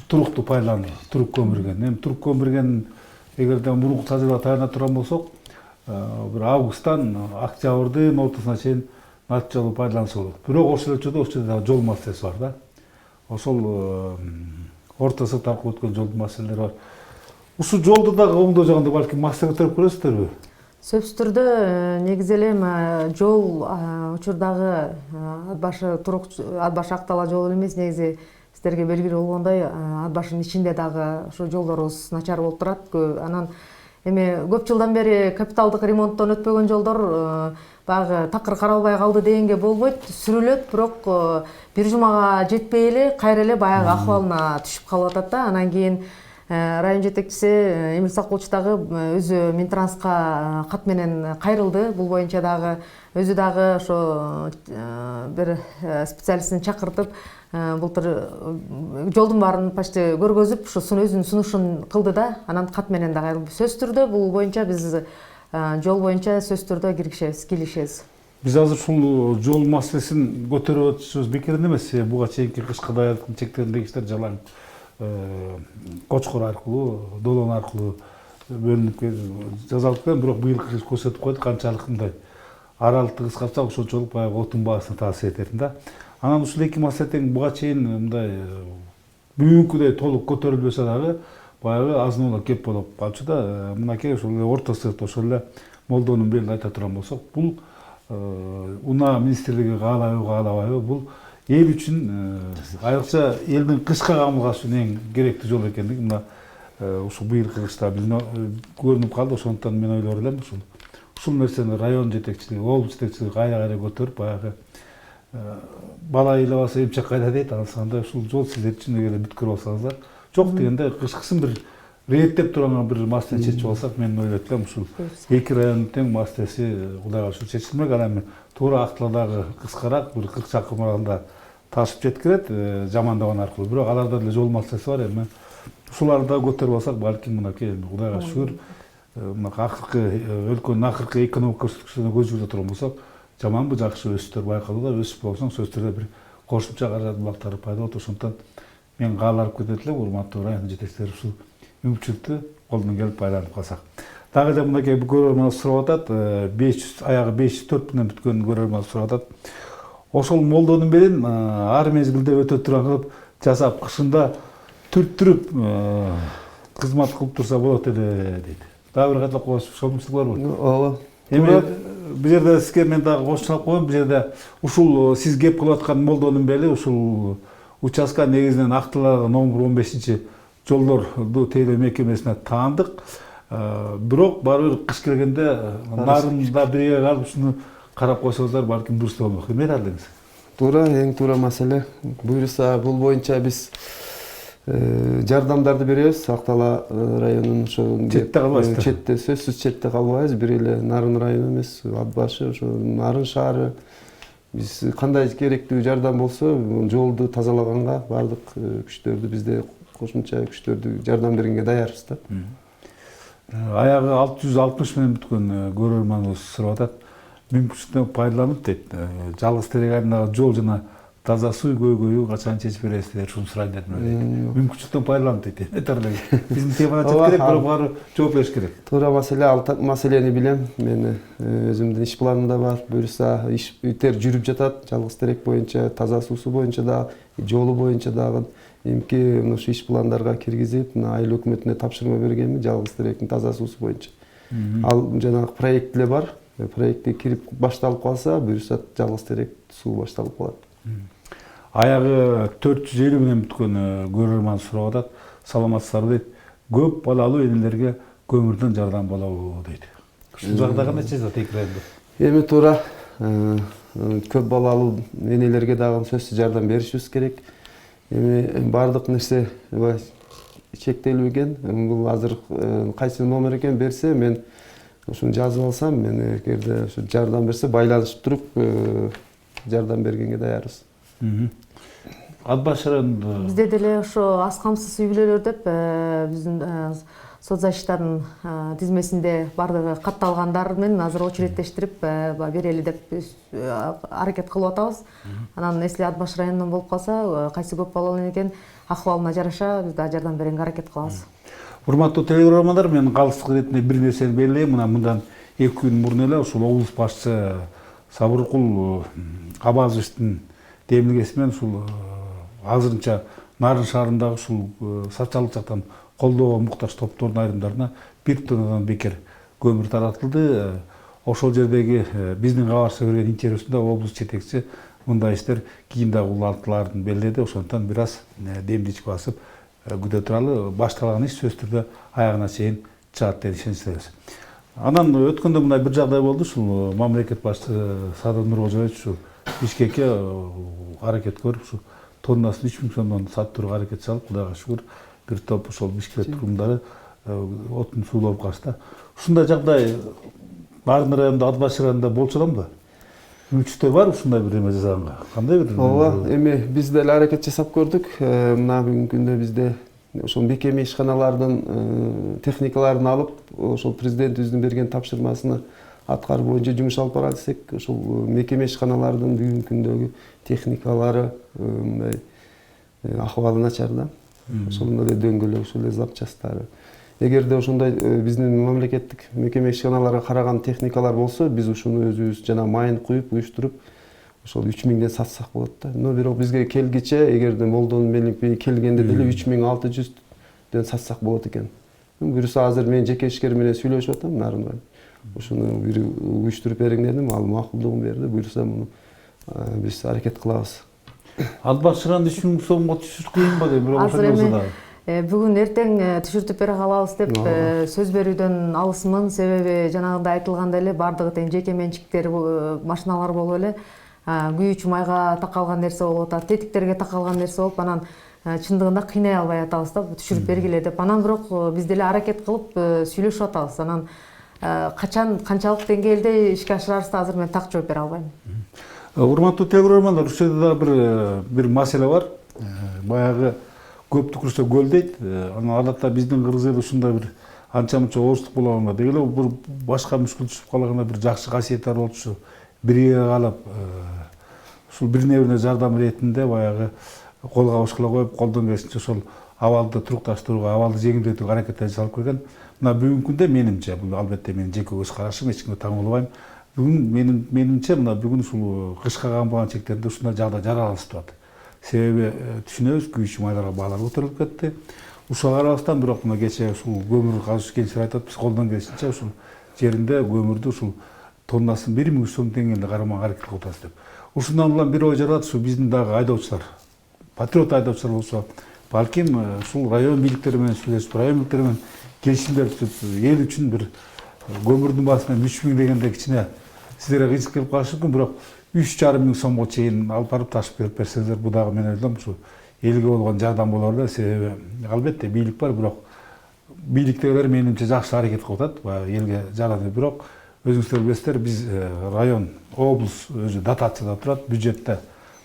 Турукту пайдалануу, турук көмүрген. Эми турук көмүрген эгерде мурунку тажрыйба таяна турган болсок, бир августтан октябрдын ортосуна чейин натыйжалуу пайдаланса болот. Бирок ошол жерде жол маселеси бар да. Ошол орто сырт аркылуу өткөн жолдун маселелери бар. Ушул жолду дагы оңдоо жагында балким мастер көтөрүп көрөсүздөрбү? Сөзсүз түрдө негизи эле жол учурдагы ат башы турук ат башы актала жол эмес, негизи сиздерге белгилүү болгондой ат башынын ичинде дагы ошо жолдорубуз начар болуп турат. Анан эми көп жылдан бери капиталдык ремонттон өтпөгөн жолдор баягы такыр каралбай калды дегенге болбойт, сүрүлөт, бирок бир жумага жетпей эле кайра эле баягы акыбалына түшүп калып атат да. Анан кийин район жетекчиси Эмил Сакулович дагы өзү Минтранска кат менен кайрылды. Бул боюнча дагы өзү дагы ошо бир специалистин чакыртып былтыр жолдун баарын почти көргөзүп, ошо өзүнүн сунушун кылды да. Анан кат менен дагы сөзсүз түрдө бул боюнча биз жол боюнча сөзсүз түрдө кийлешебиз. Биз азыр ушул жол маселесин көтөрүп өтүшүбүз бекер эмес. Буга чейинки кышкы даярдыктын чектериндеги иштер жалаң Кочкор аркылуу, Долон аркылуу бөлүнүп жазалып келген, бирок быйылкы кыш көрсөтүп койду канчалык мындай аралыкты кыскартсак ошончолук баягы отун баасына таасир этетин да. Анан ушул эки маселе тең буга чейин мындай бүгүнкүдөй толук көтөрүлбөсө дагы баягы азын-аулак кеп болуп калчу да. Мынакей ошол эле орто сырт, ошол эле Молдонун белин айта турган болсок, бул унаа министрлиги каалайбы каалабайбы, бул эл үчүн айрыкча элдин кышка камылгасы үчүн эң керектүү жол экендиги мына ушул быйылкы кышта көрүнүп калды. Ошондуктан мен ойлор элем ушул нерсени район жетекчилиги, облус жетекчилиги кайра көтөрүп, баягы бала ыйлабаса эмчек кайда дейт, анысыкандай ушул жол сиздер үчүн эгер бүткүл болсоңуздар, жок дегенде кышкысын бир реттеп турган бир маселени чечип алсак, мен ойлойт элем ушул эки райондун тең маселеси Кудайга шүгүр чечилмек. Анан туура актыладагы кыскараак бир 40 чакырым аралыгында ташып жеткирет жамандаган аркылуу. Бирок аларда деле жол маселеси бар. Эми ушуларды да көтөрүп алсак, балким мынакей Кудайга шүгүр мына акыркы өлкөнүн акыркы экономик көрсөткүчтөрүнө көз жүгүртө турган болсок, жаманбы жакшы өсүштөр байкалууда. Өсүп болсоң сөзсүз түрдө бир кошумча каражат булактары пайда болот. Ошондуктан мен кааланып кетет элем, урматтуу район жетекчилери, ушул мүмкүнчүлүктү колдон келип байланып калсак. Дагы эле мынакей көрөрман сурап атат, 500 аягы 504 менен бүткөн көрөрман сурап атат. Ошол Молдонун белин ар мезгилде өтө турган кылып жасап, кышында түрттүрүп кызмат кылып турса болот эле дейт. Дагы бир катар ошол мүмкүнчүлүк барбы? Ооба. Эми бул жерде сизге мен дагы кошумчалап коеюн. Бул жерде ушул сиз кеп кылып аткан Молдонун бели ушул участка негизинен актылы номер 15 жолдорду тейлөө мекемесине таандык. Бирок баары бир кыш келгенде нарында бирге калып ушуну карап койсоңуздар балким дурус болмок. Эмне айтасыңыз? Туура, эң туура маселе. Буюрса бул боюнча биз жардамдарды беребиз. Актала районунун ошо четте калбайсыздар. Четте, сөзсүз четте калбайбыз. Бир эле Нарын району эмес, ат башы, ошо Нарын шаары. Биз кандай керектүү жардам болсо, жолду тазалаганга бардык күчтөрдү, бизде кошумча күчтөрдү жардам бергенге даярбыз да. Аягы 660 менен бүткөн көрөрманыбыз сурап атат. Мүмкүнчүлүктөн пайдаланып дейт. Жалгыз терек айылындагы жол жана таза суу көйгөйү качан чечип бересиздер, ушуну сурайын дедим. Мүмкүнчүлүктөн пайдаланып дейт. Биздин теманы чет керек, бирок баары жооп бериш керек. Туура маселе, ал маселени билем. Мен өзүмдүн иш планымда бар. Буюрса иштер жүрүп жатат. Жалгыз терек боюнча, таза суусу боюнча да, жолу боюнча дагы эмки ошо иш пландарга киргизип, айыл өкмөтүнө тапшырма бергенми, жалгыз теректин таза суусу боюнча. Ал жанагы проект эле бар. Проектке кирип башталып калса, буюрса жалгыз терек суу башталып калат. Аягы 450 менен бүткөн көрөрман сурап атат. Саламатсыздарбы дейт. Көп балалуу энелерге көмүрдөн жардам болобу дейт. Ушул жагда кандай чечилет эки районда? Эми туура көп балалуу энелерге дагы сөзсүз жардам беришибиз керек. Эми бардык нерсе чектелүү экен. Бул азыр кайсы номер экен берсе, мен ушуну жазып алсам, мен эгерде ушу жардам берсе байланышып туруп жардам бергенге даярбыз. Ат башырын Бизде деле ошо аз камсыз үй бүлөлөр деп биздин соцзащитанын тизмесинде бардыгы катталгандар менен азыр очередтештирип берели деп аракет кылып атабыз. Анан эсли ат баш районунан болуп калса, кайсы көп балалуу экен, акыбалына жараша биз да жардам беренге аракет кылабыз. урматтуу телегөрөрмандар, мен калыстык иретинде бир нерсени белгилейм. Мындан 2 күн мурун эле ушул облус башчысы Сабыркул Абазовичтин демилгеси менен ушул азырынча Нарын шаарындагы ушул социалдык жактан колдоого муктаж топтордун айрымдарына 1 тоннадан бекер көмүр таратылды. Ошол жердеги биздин кабарчыга берген интервьюсунда облус жетекчиси мындай иштер кийин дагы улантыларын белгиледи. Ошондон бир аз демди ичип басып күтө туралы. Башталган иш сөзсүз түрдө аягына чейин чыгат деп ишенебиз. Анан өткөндө мындай бир жагдай болду. Ушул мамлекет башчысы Садыр Нуркожоевич ушу Бишкекке аракет көрүп, ушу тоннасын 3000 сомдон саттырууга аракет чалып, Кудайга шүгүр, бир топ ошол Бишкек тургундары отун суулап калышты. Ушундай жагдай Нарын районунда, Ат баш районунда болчу элемби? Үмүтчүлөр бар ушундай бир эме жасаганга? Кандай бир? Ооба, эми биз деле аракет жасап көрдүк. Мына бүгүнкү күндө бизде ошол мекеме ишканалардын техникаларын алып, ошол президентибиздин берген тапшырмасына аткаруу боюнча жумуш алып бара десек, ошол мекеме ишканалардын бүгүнкү күндөгү техникалары мындай акыбалы начар да. Ошол эле дөңгөлөк, ошол эле запчасттары. Эгерде ошондой биздин мамлекеттик мекеме ишканаларга караган техникалар болсо, биз ушуну өзүбүз жана майын куюп, уюштуруп, ошол 3000ден сатсак болот да. Но бирок бизге келгиче, эгерде молдонун меликпи келгенде деле 3600ден сатсак болот экен. Буюрса азыр мен жеке ишкер менен сүйлөшүп атам, Нарынбай. Ушуну бир уюштуруп бериң дедим, ал макулдугун берди. Буюрса муну биз аракет кылабыз. Ат башыран 3000 сомго түшүш кыйынбы деп бирок ошол болсо. Бүгүн эртең түшүртүп бере калабыз деп сөз берүүдөн алысмын. Себеби жанагындай айтылгандай эле бардыгы тең жеке менчиктер машиналар болуп эле күйүүчү майга такалган нерсе болуп атат, тетиктерге такалган нерсе болуп, анан чындыгында кыйнай албай атабыз да, түшүрүп бергиле деп. Анан бирок биз деле аракет кылып сүйлөшүп атабыз. Анан качан канчалык деңгээлде ишке ашырабызды азыр мен так жооп бере албайм. Урматтуу телегөрөрмандар, ушул жерде да бир маселе бар. Баягы көптү күрсө көл дейт. Анан адатта биздин кыргыз эли ушундай бир анча-мынча ооруштук болгонго деги эле бир башка мүшкүл түшүп калганда бир жакшы касиеттер болчу. Бирге калып, ушул бирине-бирине жардам иретинде баягы кол кабышкыла коюп, колдон келишинче ошол абалды турукташтырууга, абалды жеңилдетүүгө аракеттер жасалып келген. Мына бүгүнкү күндө менимче, бул албетте менин жеке көз карашым, эч кимге таңуулабайм. Бүгүн менимче мына бүгүн ушул кышка камбаган чектерде ушундай жагдай жаралышып турат. Себеби түшүнөбүз, күйүүчү майларга баалар көтөрүлүп кетти. Ушуга карабастан бирок мына кечээ ушул көмүр казыш кенчилер айтат, биз колдон келишинче ушул жеринде көмүрдү ушул тоннасын 1000 сом деңгээлде кармаганга аракет кылып атабыз деп. Ушундан улам бир ой жаралат, ушу биздин дагы айдоочулар, патриот айдоочулар болсо, балким ушул район бийликтери менен сүйлөшүп, район бийликтери менен келишимдер түзүп, эл үчүн бир көмүрдүн баасынан 3000 дегенде кичине сиздерге кыйынчылык келип калышы мүмкүн, бирок 3500 сомго чейин алып барып ташып берип берсеңиздер, бул дагы мен ойлойм ушу элге болгон жардам болор эле. Себеби албетте бийлик бар, бирок бийликтегилер менимче жакшы аракет кылып атат, баягы элге жардам. Бирок өзүңүздөр билесиздер, биз район, облус өзү дотацияда турат, бюджетте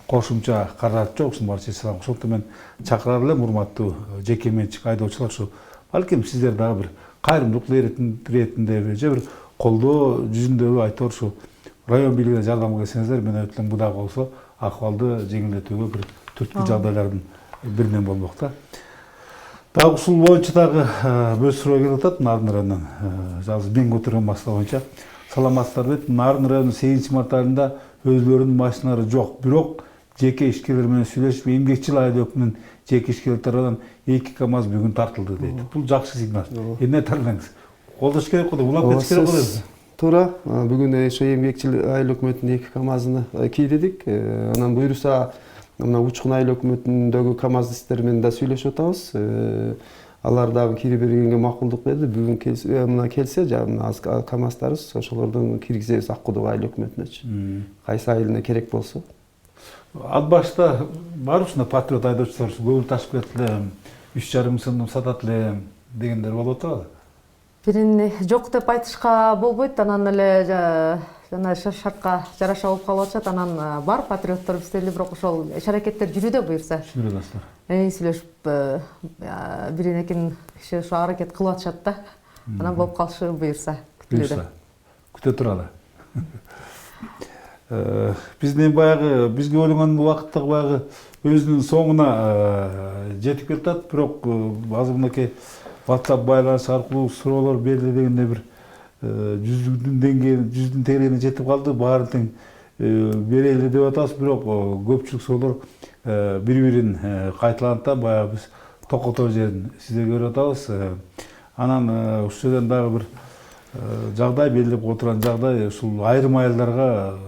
кошумча каражат жок, ушунун баары чечилган. Ошондуктан мен чакырар элем, урматтуу жеке менчик айдоочулар, ушу балким сиздер дагы бир кайрымдуулук иретинде же бир колдоо жүзүндөгү айтор ушу район бийлигине жардам келсеңиздер, мен ойлойм бул дагы болсо акыбалды жеңилдетүүгө бир түрткү жагдайлардын биринен болмок да. Дагы ушул боюнча дагы өз суроо келип атат Нарын районунан. Жалгыз мен көтөргөн масала боюнча. Саламатсыздар дейт. Нарын районунун 8-март айында өзлөрүнүн машиналары жок, бирок жеке ишкерлер менен сүйлөшүп, эмгекчил айыл өкүмүнүн жеке ишкерлер тарабынан 2 КАМАЗ бүгүн тартылды дейт. Бул жакшы сигнал. Эмне тартыңыз? Колдош керек го деп, улап кетиш керек го деп. Туура, бүгүн ошо эмгекчил айыл өкмөтүнүн 2 КАМАЗын кийдедик. Анан буюрса мына Учкун айыл өкмөтүндөгү КАМАЗисттер менен да сүйлөшүп атабыз. алар дагы кирип бергенге макулдук берди. Бүгүн мына келсе жана аз КАМАЗдарыбыз ошолордун киргизебиз Ак Кудук айыл өкмөтүнө. Кайсы айылына керек болсо. Ал башта бар ушунда патриот айдоочулар көмүр ташып кетти эле, 3,5 мың сомдон сатат эле дегендер болуп атабы? Бирин жок деп айтышка болбойт, анан эле жана шартка жараша болуп калып атышат. Анан бар патриоттор бизде эле, бирок ошол иш-аракеттер жүрүүдө буюрса. Түшүнүп атасыздар. Сүйлөшүп бирин экин киши ошо аракет кылып атышат да. Анан болуп калышы буюрса, күтүлүүдө. Күтө туралы. Биздин баягы бизге ойлогон убакыттагы баягы өзүнүн соңуна жетип келатат, бирок азыр мынакей WhatsApp байланыш аркылуу суроолор берди дегенде бир жүздүн тегерегине жетип калды. Баарын тең берели деп атабыз, бирок көпчүлүк суроолор бири-бирин кайталанат да. Баягы биз токотоо жерин сиздер көрүп атабыз. Анан ушул жерден дагы бир жагдай белгилеп отурган жагдай, ушул айрым айылдарга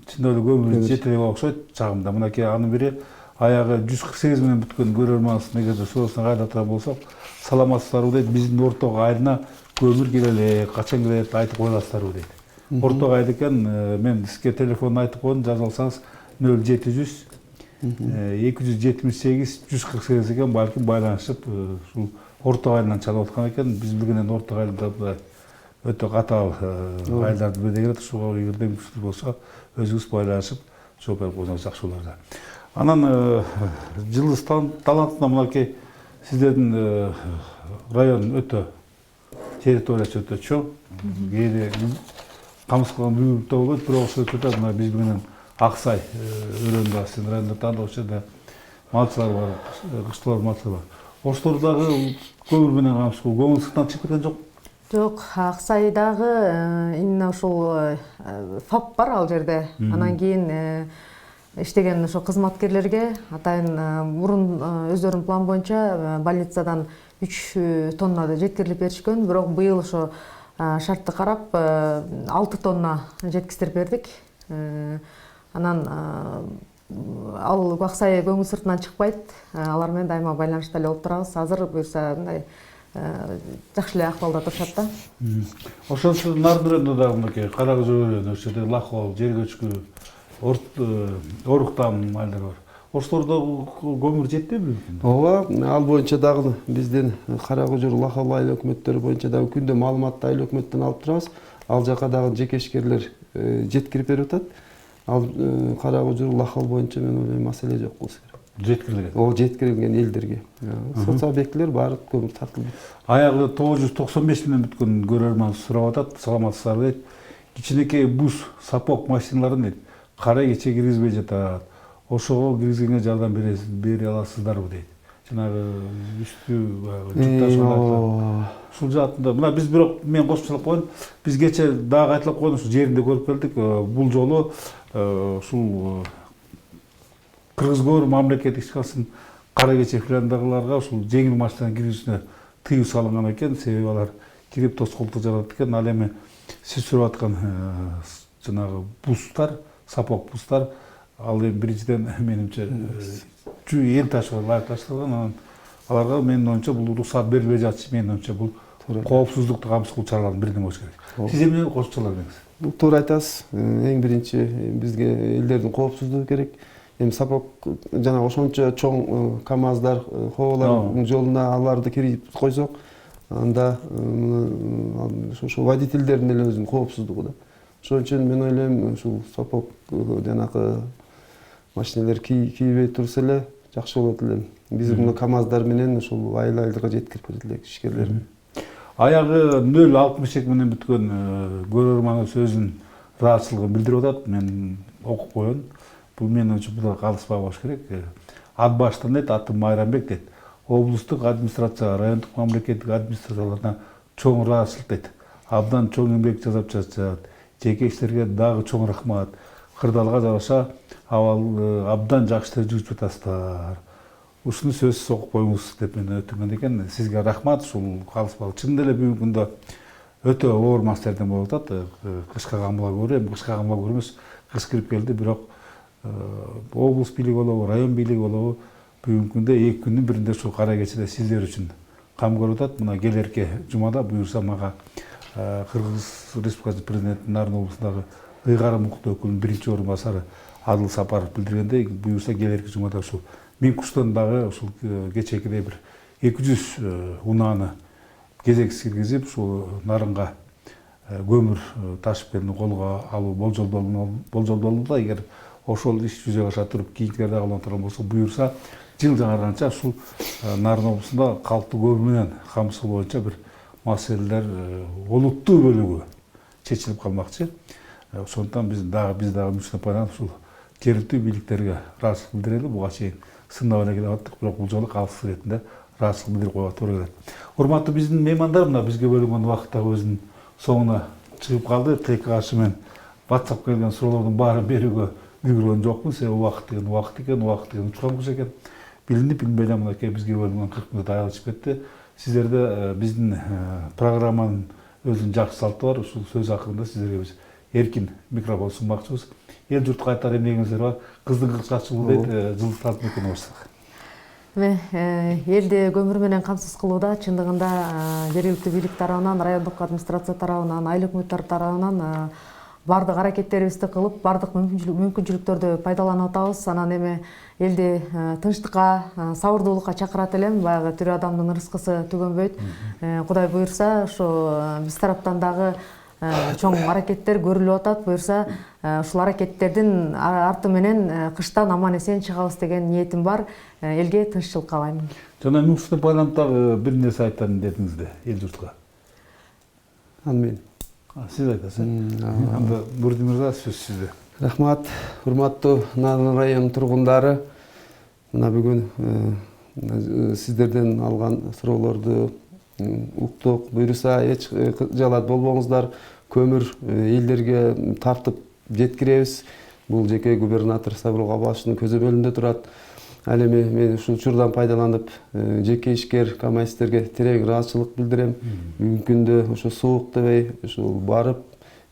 чындап эле көмүр жете элек окшойт чагымда. Мынакей анын бири аягы 148 менен бүткөн көрөрманыбыз эгерде суроосуна кайра турган болсок, саламатсыздарбы дейт, биздин Орток айылына көмүр келе элек, качан келет айтып коеласыздарбы дейт. Орток айыл экен, мен сизге телефонун айтып коем, жазып алсаңыз 0700 278 148 экен, балким байланышып ушул Орток айылынан чалып аткан экен. Биз билгенден Орток айылда өтө катаал айылдардын бирине кирет. Ушуга эгерде мүмкүнчүлүк болсо өзүңүз байланышып жооп берип койсоңуз жакшы болор да. Анан жылдыз талантына мынакей сиздердин район өтө территориясы өтө чоң. Кээде камсыз кылган бүгүнтө болот, бирок ошол өтө мына биз менен Аксай өрөөндө сиздин райондо таандык, ошол жерде малчылар бар, кыштылар малчылар бар. Ошолор дагы көмүр менен камсыз көңүл сыртынан чыгып кеткен жок? Жок, Аксайдагы именно ушул ФАП бар ал жерде. Анан кийин иштеген ошо кызматкерлерге атайын мурун өздөрүнүн план боюнча больницадан 3 тонна жеткирилип беришкен, бирок быйыл ошо шартты карап 6 тонна жеткиздирип бердик. Анан ал Аксай көңүл сыртынан чыкпайт. Алар менен дайыма байланышта эле болуп турабыз. Азыр буюрса мындай жакшы эле акыбалда турушат да. Ошол нарын өрөөндө дагы мынакей Кара Күзөө өрөөнү, ошол жерде Лахол, Жер көчкү, Оруктам айылдар бар. Ошолордо көмүр жетпейби? Ооба, ал боюнча дагы биздин Кара Күзөө, Лахол айыл өкмөттөрү боюнча дагы күндө маалыматты айыл өкмөттөн алып турабыз. Ал жака дагы жекешкерлер жеткирип берип атат. Ал Кара Күзөө, Лахол боюнча мен ойлойм маселе жок болсо керек. Жеткирилген. О, жеткирилген элдерге. Соц объектилер баары көмүр тартылды. Аягы 995 менен бүткөн көрөрман сурап атат, саламатсыздарбы дейт. Кичинекей бус, сапок машиналарын дейт, кара кече киргизбей жатат. Ошого киргизгенге жардам бере аласыздарбы дейт. Жанагы үстү жүк ташууда. Ушул жаатында мына биз бирок мен кошумчалап коеюн. Биз кече дагы айтылып койдук, ушул жеринде көрүп келдик. Бул жолу ушул Кыргыз-Көмүр мамлекеттик ишкасын кара кече филиалдагыларга ушул жеңил машинаның кирүүсүнө тыюу салынган экен. Себеби алар кирип тоскоолдук жаратат экен. Ал эми сиз сурап аткан жанагы бустар, сапок бустар, ал эми биринчиден менимче эл ташууга ылайык ташталган. Анан аларга менин оюмча бул уруксат берилбей жатышы, менин оюмча бул коопсуздукту камсыз кылуу чараларынын биринен болуш керек. Сиз эмне кошумчалар бериңиз? Бул туура айтасыз. Эң биринчи бизге элдердин коопсуздугу керек. Эми сапок жана ошончо чоң КАМАЗдар, ховолордун жолуна аларды кирип койсок, анда ошо водительдердин эле өзүнүн коопсуздугу да. Ошон үчүн мен ойлойм, ушул сапок жанагы машиналар кийбей турса эле жакшы болот эле. Биз муну КАМАЗдар менен ушул айыл-айылдарга жеткирип берет элек ишкерлер. Аягы 062 менен бүткөн көрөрманыбыз өзүнүн ыраазычылыгын билдирип атат. Мен окуп коеюн. Бул менин үчүн бул калыспай болуш керек. Ат баштан дейт, атым Майрамбек дейт. Облустук администрация, райондук мамлекеттик администрацияларына чоң ыраазычылык дейт. Абдан чоң эмгек жасап жатышат. Жеке иштерге дагы чоң рахмат. Кырдаалга жараша абдан жакшы иштер жүргүзүп жатасыздар. Ушуну сөзсүз окуп коюңуз деп мен өтүнгөн экен. Сизге рахмат. Ушул калыспак. Чындап эле бүгүнкү күндө өтө оор маселелерден болуп атат. Кышка камыла көрө, кышка камыла көрө эмес, кыш кирип келди, бирок облус бийлиги болобу, район бийлиги болобу бүгүнкү күндө 2 күндүн биринде ушул кара кечеде сиздер үчүн кам көрүп атат. Мына келерки жумада буюрса мага Кыргыз Республикасы президентинин Нарын облусундагы ыйгарым укуктуу өкүлүнүн биринчи орун басары Адыл Сапаров билдиргендей, буюрса келерки жумада ушул Миң Куштан дагы ушул кечээкидей бир 200 унааны кезексиз киргизип, ушул Нарынга көмүр ташып келүүнү колго алуу болжолдолду. Эгер ошол иш жүзөгө аша туруп кийинкилерди кылып болсо, буюрса жыл жаңарганча ушул Нарын облусунда калктуу көмүр менен камсыз боюнча бир маселелер олуттуу бөлүгү чечилип калмакчы. Ошондуктан биз дагы мүчөсүнө пайдаланып ушул жергиликтүү бийликтерге ыраазычылык билдирели. Буга чейин сындап эле келип аттык, бирок бул жолу калктуу иретинде ыраазычылык билдирип койгонга туура келет. Урматтуу биздин меймандар, мына бизге бөлүнгөн убакыт да өзүнүн соңуна чыгып калды. Тилекке каршы мен WhatsApp келген суроолордун баарын берүүгө үлгүргөн жокмун. Себеби убакыт экен, учкан куш экен. Билинип билинбей эле мынакей бизге бөлүнгөн 40 мүнөт аялышып кетти. Сиздерде биздин программанын өзүнүн жакшы салты бар. Ушул сөз акырында сиздерге биз эркин микрофон сунмакчыбыз. Эл журтка айтар эмнегиңиздер бар? Кыздын кызчакчылыгы дейт, жылдытат мекен болсак. Элди көмүр менен камсыз кылууда чындыгында жергиликтүү бийлик тарабынан, райондук администрация тарабынан, айыл өкмөттөр тарабынан бардык аракеттерибизди кылып, бардык мүмкүнчүлүктөрдү пайдаланып атабыз. Анан эми элди тынчтыкка, сабырдуулукка чакырат элем. Баягы тирүү адамдын рызкысы түгөнбөйт. Кудай буйрса, ошо биз тараптан дагы чоң аракеттер көрүлүп атат. Буюрса, ушул аракеттердин арты менен кыштан аман эсен чыгабыз деген ниетим бар. Элге тынччылык каалайм. Жана мүмкүнчүлүктү пайдаланып дагы бир нерсе айтарын дедиңиз да эл журтка. Мен. Сиз айтасыз. Анда Бурди мырза, сөз сизде. Рахмат, урматтуу Нарын районунун тургундары. Мына бүгүн сиздерден алган суроолорду уктук. Буюрса эч жалат болбоңуздар. Көмүр элдерге тартып жеткиребиз. Бул жеке губернатор Сабыр Кабашевдин көзөмөлүндө турат. Ал эми мен ушул учурдан пайдаланып жеке ишкер камайстерге терең ыраазычылык билдирем. Бүгүнкү күндө ошо суук дебей, ушул барып,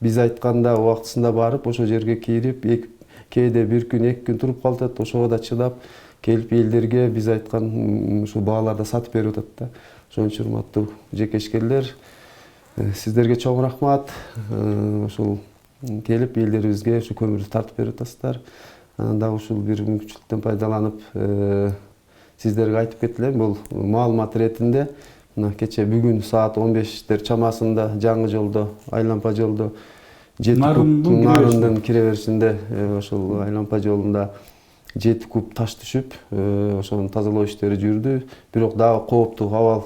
биз айтканда убактысында барып, ошо жерге кирип, кээде бир күн, 2 күн туруп калып атат, ошого да чыдап, келип элдерге биз айткан ушул бааларда сатып берип атат да. Ошон үчүн урматтуу жеке ишкерлер, сиздерге чоң рахмат. Ушул келип элдерибизге ушу көмүрдү тартып берип атасыздар. Анан дагы ушул бир мүмкүнчүлүктөн пайдаланып сиздерге айтып кетелем. Бул маалымат иретинде мына кече бүгүн саат 15-тер чамасында жаңы жолдо, Айлампа жолдо Нарындын кире беришинде ошол Айлампа жолунда 7 куб таш түшүп, ошонун тазалоо иштери жүрдү. Бирок дагы кооптуу абал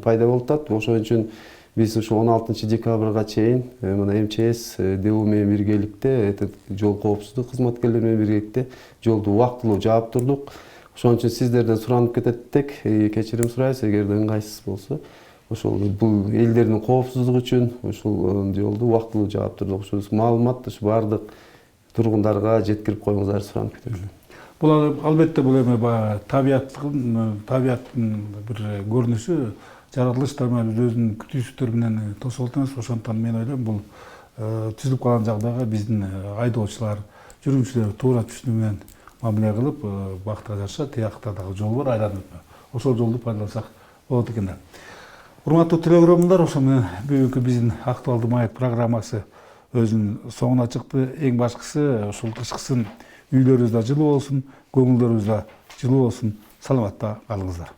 пайда болуп атат. Ошон үчүн биз ушу 16 декабрга чейин мына МЧС ДУ менен биргеликте, жол коопсуздук кызматкерлери менен биргеликте жолду убактылуу жаап турдук. Ошон үчүн сиздерден суранып кететтик, кечирим сурайбыз эгерде ыңгайсыз болсо. Ошол бул элдердин коопсуздугу үчүн ушул жолду убактылуу жаап турдук. Ошол маалымат ушу бардык тургундарга жеткирип коюңуздар суранып кетебиз. Бул албетте бул эми табияттын бир көрүнүшү. Жаратылыштар өзүнүн күтүүчүлөр менен тосолот эмес. Ошондуктан мен ойлойм, бул түзүлүп калган жагдайга биздин айдоочулар, жүргүнчүлөр туура түшүнүү менен мамиле кылып, бактыга жараша тиякта дагы жол бар, айланып. Ошол жолду пайдалансак болот экен да. Урматтуу телеөрмандар, ошо менен бүгүнкү биздин актуалдуу маек программасы өзүнүн соңуна чыкты. Эң башкысы ушул кышкысын үйлөрүбүздө жылуу болсун, көңүлдөрүбүздө жылуу болсун. Саламатта калыңыздар.